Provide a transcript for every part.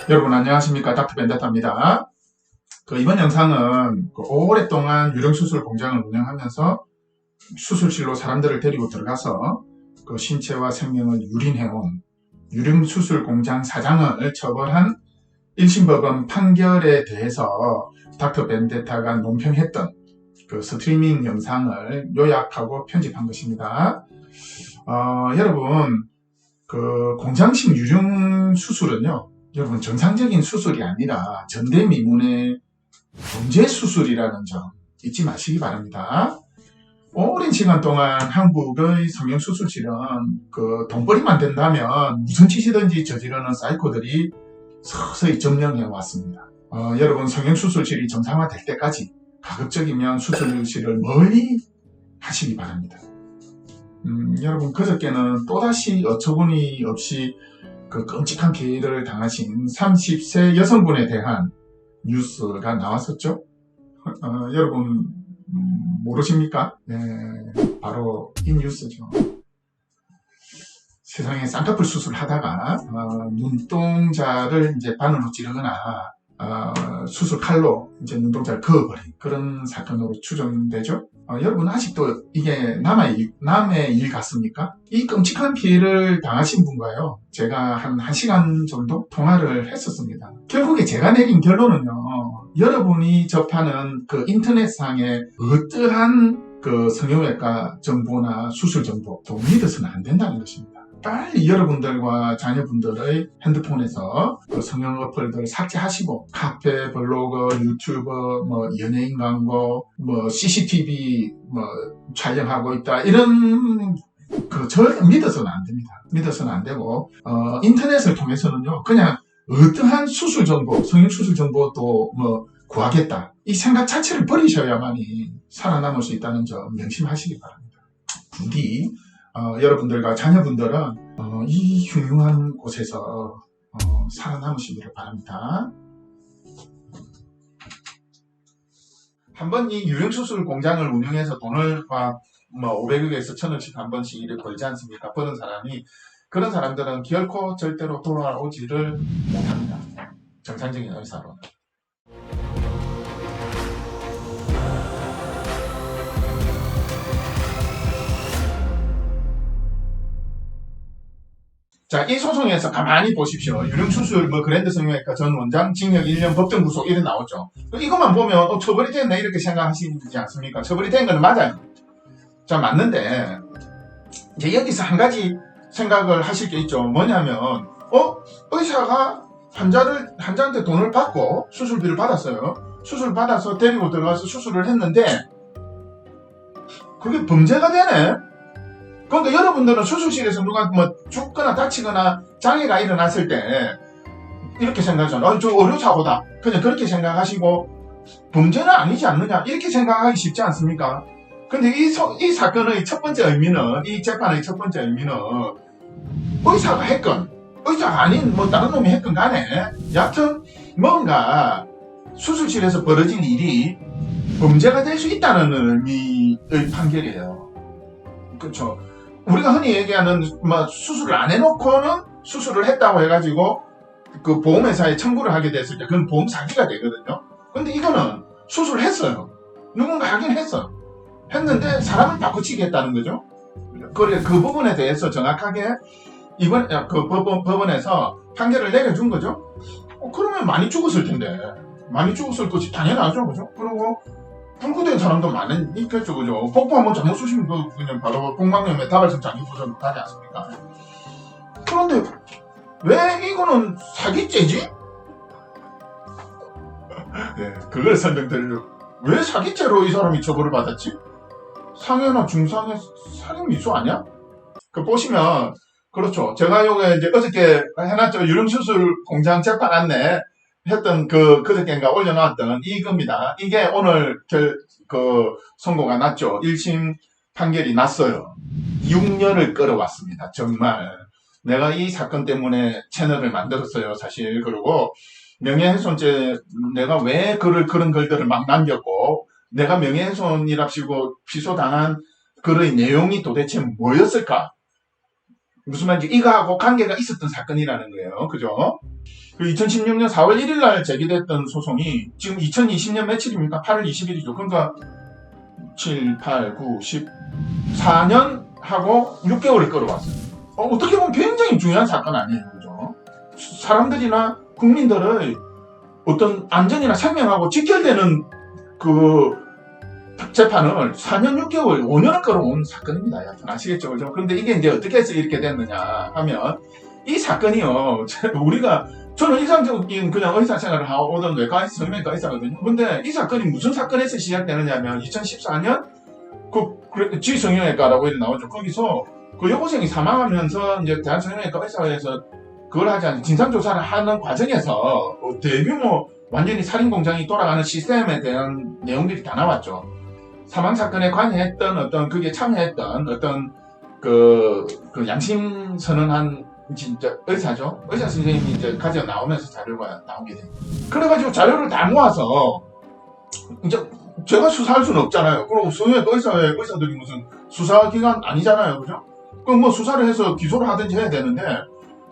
여러분 안녕하십니까, 닥터 벤데타입니다. 이번 영상은 오랫동안 유령수술 공장을 운영하면서 수술실로 사람들을 데리고 들어가서 신체와 생명을 유린해온 유령수술 공장 사장을 처벌한 1심 법원 판결에 대해서 닥터 벤데타가 논평했던 스트리밍 영상을 요약하고 편집한 것입니다. 여러분, 공장식 유령수술은요, 여러분, 정상적인 수술이 아니라 전대미문의 범죄 수술이라는 점 잊지 마시기 바랍니다. 오랜 시간 동안 한국의 성형수술실은 돈벌이만 된다면 무슨 짓이든지 저지르는 사이코들이 서서히 점령해 왔습니다. 여러분, 성형수술실이 정상화될 때까지 가급적이면 수술실을 멀리 하시기 바랍니다. 여러분, 그저께는 또다시 어처구니 없이 끔찍한 피해를 당하신 30세 여성분에 대한 뉴스가 나왔었죠. 여러분 모르십니까? 네, 바로 이 뉴스죠. 세상에 쌍꺼풀 수술하다가 눈동자를 이제 바늘로 찌르거나 수술 칼로 이제 눈동자를 그어버린 그런 사건으로 추정되죠. 여러분 아직도 이게 남의 일 같습니까? 이 끔찍한 피해를 당하신 분과요, 제가 한 1시간 정도 통화를 했었습니다. 결국에 제가 내린 결론은요, 여러분이 접하는 인터넷상의 어떠한 성형외과 정보나 수술 정보도 믿어서는 안 된다는 것입니다. 빨리 여러분들과 자녀분들의 핸드폰에서 성형 어플들 삭제하시고, 카페, 블로그, 유튜브, 연예인 광고, CCTV 촬영하고 있다, 이런 절대 믿어서는 안 됩니다. 믿어서는 안 되고, 인터넷을 통해서는요, 그냥 어떠한 수술 정보, 성형 수술 정보도 구하겠다, 이 생각 자체를 버리셔야만이 살아남을 수 있다는 점 명심하시기 바랍니다. 부디 여러분들과 자녀분들은 이 흉흉한 곳에서 살아남으시기를 바랍니다. 한번 이 유령수술 공장을 운영해서 돈을 500억에서 1000억씩 한 번씩 이렇게 벌지 않습니까? 버는 사람이, 그런 사람들은 결코 절대로 돌아오지를 못합니다. 정상적인 의사로는. 자, 이 소송에서 가만히 보십시오. 유령수술 그랜드 성형외과 전 원장 징역 1년 법정 구속 이래 나오죠. 이것만 보면 처벌이 됐네 이렇게 생각하시지 않습니까? 처벌이 된 건 맞아요. 자, 맞는데 이제 여기서 한 가지 생각을 하실 게 있죠. 뭐냐면 의사가 환자한테 돈을 받고 수술비를 받았어요. 수술 받아서 데리고 들어가서 수술을 했는데 그게 범죄가 되네. 그러니까 여러분들은 수술실에서 누가 죽거나 다치거나 장애가 일어났을 때 이렇게 생각하잖아요. 저 의료사고다, 그냥 그렇게 생각하시고 범죄는 아니지 않느냐 이렇게 생각하기 쉽지 않습니까? 근데 이 사건의 첫 번째 의미는, 이 재판의 첫 번째 의미는 의사가 했건 의사가 아닌 다른 놈이 했건 간에 여하튼 뭔가 수술실에서 벌어진 일이 범죄가 될 수 있다는 의미의 판결이에요. 그렇죠. 우리가 흔히 얘기하는 수술을 안 해놓고는 수술을 했다고 해가지고 보험회사에 청구를 하게 됐을 때 그건 보험 사기가 되거든요. 근데 이거는 수술을 했어요. 누군가 하긴 했어. 했는데 사람을 바꾸치게 했다는 거죠. 그래, 그 부분에 대해서 정확하게 이번 법원에서 판결을 내려준 거죠. 그러면 많이 죽었을 텐데, 많이 죽었을 것이 당연하죠, 그죠? 그리고 불구된 사람도 많으니까죠, 그죠? 폭포 한번 잘못 쏘시면 그냥 바로 복막염에 다발성 장기부전 하지 않습니까? 그런데 왜 이거는 사기죄지? 네, 그걸 설명드리려고. 왜 사기죄로 이 사람이 처벌을 받았지? 상해나 중상해 살인 미수 아니야? 보시면 그렇죠. 제가 요게 이제 어저께 해놨죠. 유령수술 공장 재판 안내 했던 그저께인가 올려놨던 이겁니다. 이게 오늘 선고가 났죠. 1심 판결이 났어요. 6년을 끌어왔습니다. 정말. 내가 이 사건 때문에 채널을 만들었어요, 사실. 그리고 명예훼손죄, 내가 왜 그런 글들을 막 남겼고, 내가 명예훼손이랍시고 피소당한 글의 내용이 도대체 뭐였을까? 무슨 말인지 이거하고 관계가 있었던 사건이라는 거예요. 그죠? 그 2016년 4월 1일 날 제기됐던 소송이 지금 2020년 며칠입니까? 8월 20일이죠. 그러니까 7, 8, 9, 10, 4년 하고 6개월을 끌어왔어요. 어떻게 보면 굉장히 중요한 사건 아니에요. 그죠? 사람들이나 국민들의 어떤 안전이나 생명하고 직결되는 그 재판을 4년 6개월, 5년을 끌어온 사건입니다. 여러분 아시겠죠? 그죠? 그런데 이게 이제 어떻게 해서 이렇게 됐느냐 하면 이 사건이요. 저는 일상적인 그냥 의사 생활을 하고 오던 외과 성형외과 의사거든요. 근데 이 사건이 무슨 사건에서 시작되느냐면 2014년 그 G성형외과라고 이렇게 나오죠. 거기서 그 여고생이 사망하면서 이제 대한성형외과 의사회에서 그걸 하지 않는 진상조사를 하는 과정에서 대규모 완전히 살인공장이 돌아가는 시스템에 대한 내용들이 다 나왔죠. 사망사건에 관여했던 어떤 그게 참여했던 어떤 그 양심 선언한 진짜 의사죠. 의사 선생님이 이제 가져 나오면서 자료가 나오게 됩니다. 그래가지고 자료를 다 모아서 이제 제가 수사할 수는 없잖아요. 그리고 성형외과 의사들이 무슨 수사기관 아니잖아요. 그죠? 그럼 뭐 수사를 해서 기소를 하든지 해야 되는데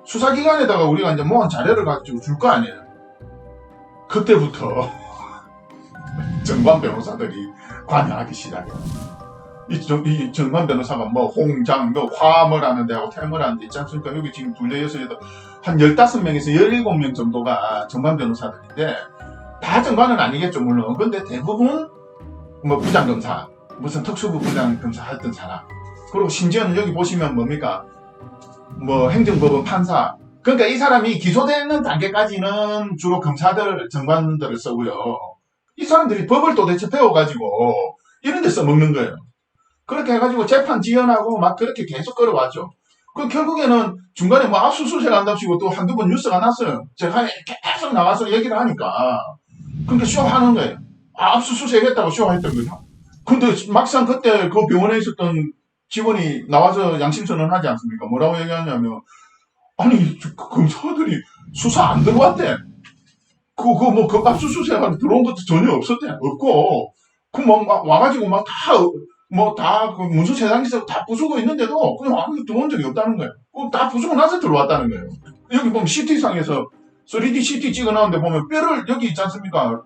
수사기관에다가 우리가 이제 모은 자료를 가지고 줄 거 아니에요. 그때부터 정관 변호사들이 관여하기 시작해요. 이 정관 변호사가 뭐 홍장, 뭐 화물 하는 데하고 태물 하는 데 있지 않습니까? 여기 지금 둘레여서 한 15명에서 17명 정도가 정관 변호사들인데 다 정관은 아니겠죠 물론. 근데 대부분 뭐 부장검사, 무슨 특수부 부장검사 했던 사람, 그리고 심지어는 여기 보시면 뭡니까? 뭐 행정법원 판사. 그러니까 이 사람이 기소되는 단계까지는 주로 검사들, 정관들을 쓰고요. 이 사람들이 법을 도대체 배워가지고 이런 데 써먹는 거예요. 그렇게 해가지고 재판 지연하고 막 그렇게 계속 끌어왔죠. 그 결국에는 중간에 뭐 압수수색 한답시고 또 한두 번 뉴스가 났어요. 제가 계속 나와서 얘기를 하니까. 그러니까 쇼하는 거예요. 압수수색 했다고 쇼했던 거죠. 근데 막상 그때 그 병원에 있었던 직원이 나와서 양심선언 하지 않습니까? 뭐라고 얘기하냐면, 아니, 검사들이 수사 안 들어왔대. 그 압수수색하러 들어온 것도 전혀 없었대. 없고, 와가지고 그 문서 세상에서 다 부수고 있는데도 그냥 아무도 들어온 적이 없다는 거예요. 다 부수고 나서 들어왔다는 거예요. 여기 보면 CT상에서 3D CT 찍어놨는데 보면 뼈를 여기 있지 않습니까?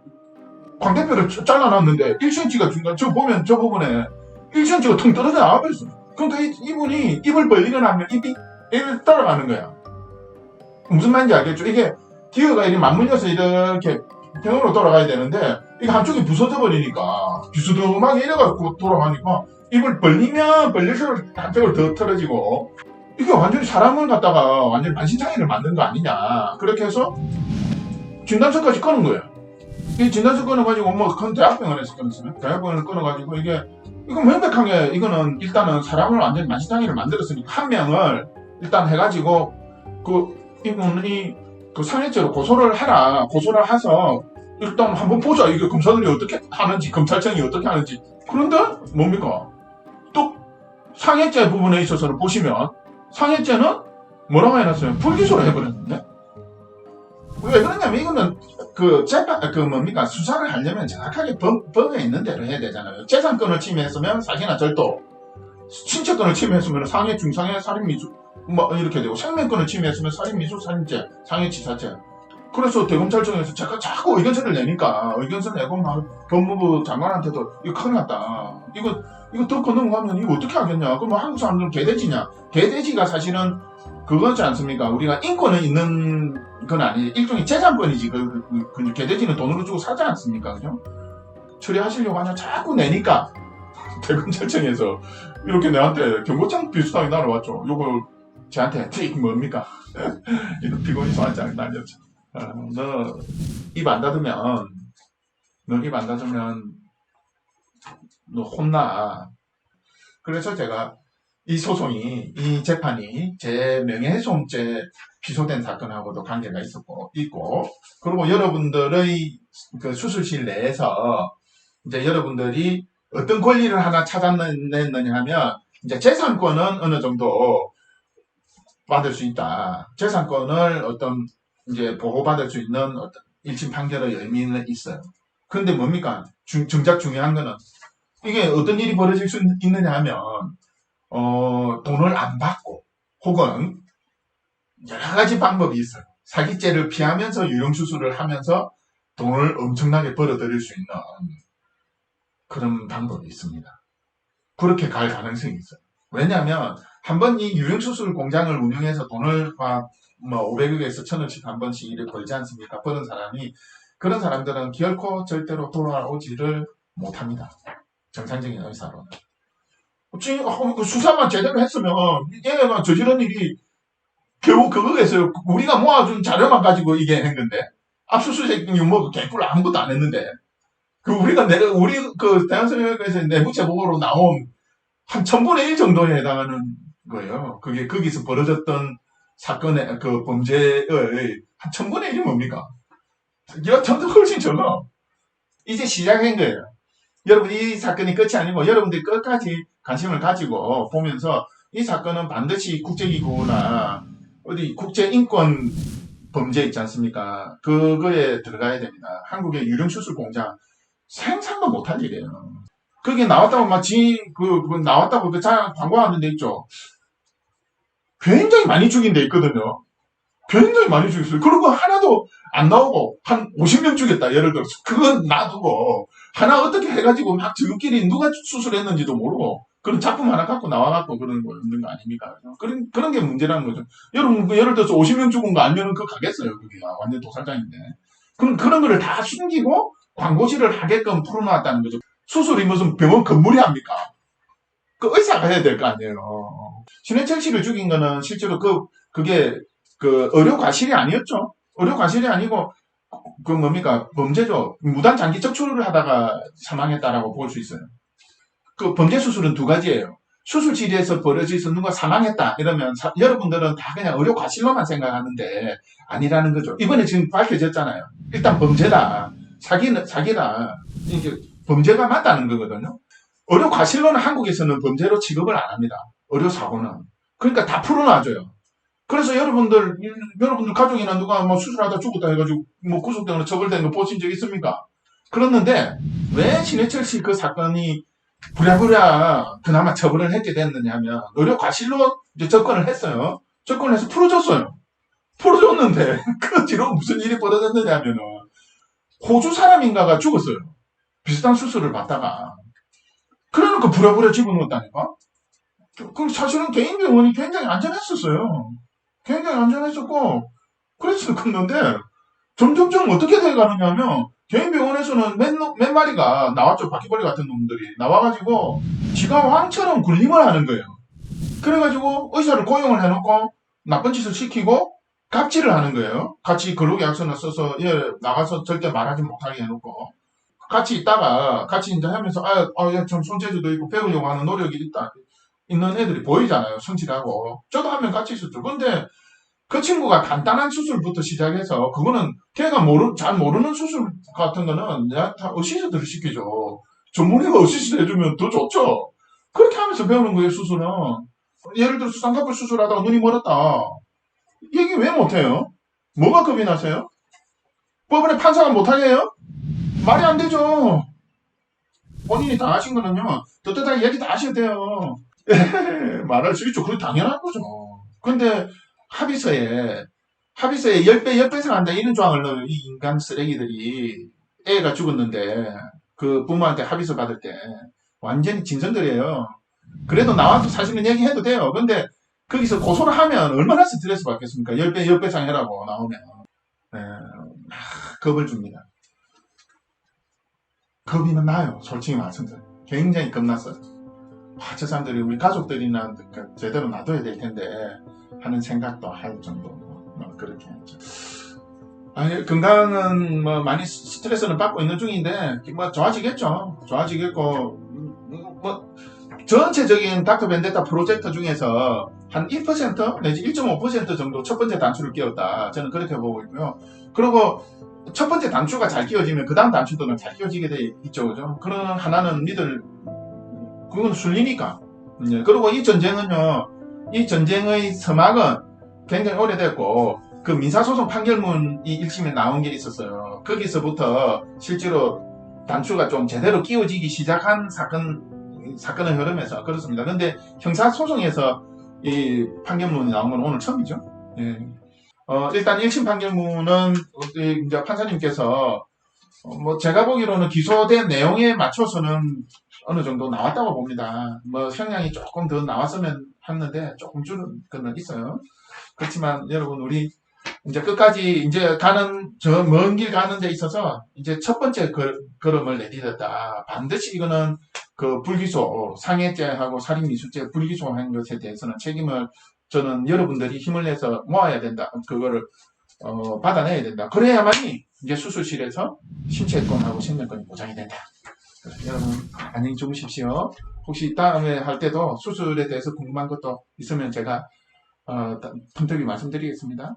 광대뼈를 잘라놨는데 1cm가 중간, 보면 저 부분에 1cm가 텅 떨어져 나와버렸어. 그러니까 이분이 입을 벌리거나 하면 입이 따라가는 거야. 무슨 말인지 알겠죠? 이게 기어가 이렇게 맞물려서 이렇게 병으로 돌아가야 되는데 이게 한쪽이 부서져 버리니까 비스듬하게 이래가지고 돌아가니까 입을 벌리면 벌릴수록 한쪽으로 더 틀어지고 이게 완전히 사람을 갖다가 완전히 만신창이를 만든 거 아니냐. 그렇게 해서 진단서까지 끊은 거예요. 이 진단서 끊어가지고 뭐 큰 대학병원에서 끊었으면 대학병원을 끊어가지고 이건 명백하게 이거는 일단은 사람을 완전히 만신창이를 만들었으니까 한 명을 일단 해가지고 이분이 상해죄로 고소를 해라. 고소를 해서 일단 한번 보자. 이게 검사들이 어떻게 하는지, 검찰청이 어떻게 하는지. 그런데 뭡니까? 또 상해죄 부분에 있어서는 보시면 상해죄는 뭐라고 해놨어요? 불기소를 해버렸는데. 왜 그러냐면 이거는 수사를 하려면 정확하게 법에 있는 대로 해야 되잖아요. 재산권을 침해했으면 사기나 절도, 신체권을 침해했으면 상해, 중상해, 살인미수 뭐 이렇게 되고, 생명권을 침해했으면 살인미수, 살인죄, 상해치사죄. 그래서 대검찰청에서 제가 자꾸 의견서를 내니까 의견서 내고 막 법무부 장관한테도 이거 큰일 났다. 이거 더 넘어가면 이거 어떻게 하겠냐. 그럼 한국 사람들은 개돼지냐. 개돼지가 사실은 그거지 않습니까? 우리가 인권은 있는 건 아니지. 일종의 재산권이지. 개돼지는 돈으로 주고 사지 않습니까? 그죠? 처리하시려고 하냐. 자꾸 내니까 대검찰청에서 이렇게 내한테 경고장 비슷하게 날아왔죠. 요걸 저한테 뭡니까? 이거 피고인 소환장을 날렸죠. 너 입 안 닫으면 너 혼나. 그래서 제가 이 재판이 제 명예훼손죄 기소된 사건하고도 관계가 있고, 그리고 여러분들의 그 수술실 내에서 이제 여러분들이 어떤 권리를 하나 찾아냈느냐 하면, 이제 재산권은 어느 정도 받을 수 있다. 재산권을 이제 보호받을 수 있는 어떤 1심 판결의 의미는 있어요. 그런데 뭡니까? 정작 중요한 거는 이게 어떤 일이 벌어질 수 있느냐 하면, 돈을 안 받고, 혹은 여러 가지 방법이 있어요. 사기죄를 피하면서 유령수술을 하면서 돈을 엄청나게 벌어들일 수 있는 그런 방법이 있습니다. 그렇게 갈 가능성이 있어요. 왜냐하면 한 번 이 유령수술 공장을 운영해서 돈을 막 500억에서 1000억씩 한 번씩 이렇게 벌지 않습니까? 버는 사람이, 그런 사람들은 결코 절대로 돌아오지를 못합니다. 정상적인 의사로는. 수사만 제대로 했으면 얘가 저지른 일이 겨우 그거겠어요. 우리가 모아준 자료만 가지고 이게 한 건데, 압수수색 뭐 개뿔 아무것도 안 했는데, 우리 대한성형외과에서 내부 제보로 나온 한 1000분의 1 정도에 해당하는 거예요. 그게 거기서 벌어졌던 사건의 그 범죄의 한 1000분의 1이 뭡니까? 여튼도 훨씬 적어. 이제 시작한 거예요. 여러분, 이 사건이 끝이 아니고 여러분들이 끝까지 관심을 가지고 보면서 이 사건은 반드시 국제기구나 어디 국제인권 범죄 있지 않습니까? 그거에 들어가야 됩니다. 한국의 유령수술 공장 생산도 못할 일이에요. 그게 나왔다고 나왔다고 광고하는 데 있죠. 굉장히 많이 죽인 데 있거든요. 굉장히 많이 죽였어요. 그리고 하나도 안 나오고 한 50명 죽였다 예를 들어서 그건 놔두고 하나 어떻게 해가지고 막 지금끼리 누가 수술했는지도 모르고 그런 작품 하나 갖고 나와갖고 그런 거 있는 거 아닙니까? 그런 게 문제라는 거죠. 여러분 예를 들어서 50명 죽은 거 알면은 그거 가겠어요. 그게 완전 도살장인데. 그런 거를 다 숨기고 광고지를 하게끔 풀어놨다는 거죠. 수술이 무슨 병원 건물이 합니까? 그 의사가 해야 될 거 아니에요. 신해철 씨를 죽인 거는 실제로 그게 의료 과실이 아니었죠. 의료 과실이 아니고 뭡니까? 범죄죠. 무단 장기 척추를 하다가 사망했다라고 볼 수 있어요. 그 범죄 수술은 두 가지예요. 수술실에서 벌어져서 누가 사망했다 이러면 여러분들은 다 그냥 의료 과실로만 생각하는데 아니라는 거죠. 이번에 지금 밝혀졌잖아요. 일단 범죄다. 사기다. 이게 범죄가 맞다는 거거든요. 의료 과실로는 한국에서는 범죄로 취급을 안 합니다. 의료 사고는. 그러니까 다 풀어놔줘요. 그래서 여러분들 가족이나 누가 수술하다 죽었다 해가지고 구속되거나 처벌된 거 보신 적 있습니까? 그랬는데 왜 신해철 씨 그 사건이 부랴부랴 그나마 처벌을 했게 됐느냐 하면 의료 과실로 이제 접근을 했어요. 접근을 해서 풀어줬어요. 풀어줬는데 그 뒤로 무슨 일이 벌어졌느냐 하면은 호주 사람인가가 죽었어요. 비슷한 수술을 받다가. 그러니까 부랴부랴 집어넣었다니까? 그 사실은 개인 병원이 굉장히 안전했었어요. 굉장히 안전했었고, 그래서 그랬는데, 점점점 어떻게 돼가느냐 하면, 개인 병원에서는 몇 마리가 나왔죠. 바퀴벌레 같은 놈들이. 나와가지고, 지가 왕처럼 군림을 하는 거예요. 그래가지고, 의사를 고용을 해놓고, 나쁜 짓을 시키고, 갑질을 하는 거예요. 같이 근로계약서나 써서, 나가서 절대 말하지 못하게 해놓고. 같이 있다가, 같이 이제 하면서, 좀 손재주도 있고, 배우려고 하는 노력이 있는 애들이 보이잖아요. 성실하고. 저도 한 명 같이 있었죠. 근데 그 친구가 간단한 수술부터 시작해서 그거는 걔가 잘 모르는 수술 같은 거는 내가 다 어시스트를 시키죠. 전문의가 어시스트 해주면 더 좋죠. 그렇게 하면서 배우는 거예요. 수술은. 예를 들어서 쌍꺼풀 수술하다가 눈이 멀었다. 얘기 왜 못해요? 뭐가 겁이 나세요? 법원에 판사가 못하게 해요? 말이 안 되죠. 본인이 다 하신 거는요. 떳떳하게 얘기 다 하셔야 돼요. 말할 수 있죠. 그게 당연한 거죠. 근데 합의서에 10배, 10배 상한다 이런 조항을 넣어요. 이 인간 쓰레기들이 애가 죽었는데 그 부모한테 합의서 받을 때 완전히 진성들이에요. 그래도 나와서 사실은 얘기해도 돼요. 근데 거기서 고소를 하면 얼마나 스트레스 받겠습니까? 10배, 10배 상해라고 나오면. 겁을 줍니다. 겁이 나요. 솔직히 말씀드려요. 굉장히 겁났어요. 저 사람들이 우리 가족들이나 제대로 놔둬야 될 텐데 하는 생각도 할 정도 그렇게 했죠. 건강은 많이 스트레스는 받고 있는 중인데 좋아지겠죠. 좋아지겠고 전체적인 닥터 벤데타 프로젝트 중에서 한 1% 내지 1.5% 정도 첫 번째 단추를 끼웠다. 저는 그렇게 보고 있고요. 그리고 첫 번째 단추가 잘 끼워지면 그 다음 단추들은 잘 끼워지게 돼 있죠. 그죠? 그런 하나는 그건 순리니까. 그리고 이 전쟁의 서막은 굉장히 오래됐고, 그 민사소송 판결문이 1심에 나온 게 있었어요. 거기서부터 실제로 단추가 좀 제대로 끼워지기 시작한 사건의 흐름에서 그렇습니다. 근데 형사소송에서 이 판결문이 나온 건 오늘 처음이죠. 예. 일단 1심 판결문은 이제 판사님께서 뭐 제가 보기로는 기소된 내용에 맞춰서는 어느 정도 나왔다고 봅니다. 뭐 형량이 조금 더 나왔으면 했는데 조금 줄은 거는 있어요. 그렇지만 여러분 우리 이제 끝까지 이제 가는 저 먼 길 가는 데 있어서 이제 첫 번째 걸음을 내딛었다. 반드시 이거는 그 불기소 상해죄하고 살인미수죄 불기소한 것에 대해서는 책임을 저는 여러분들이 힘을 내서 모아야 된다. 그거를 받아내야 된다. 그래야만이 이제 수술실에서 신체권하고 생명권이 보장이 된다. 그래서 여러분 안녕히 주무십시오. 혹시 다음에 할 때도 수술에 대해서 궁금한 것도 있으면 제가 텀터기 말씀드리겠습니다.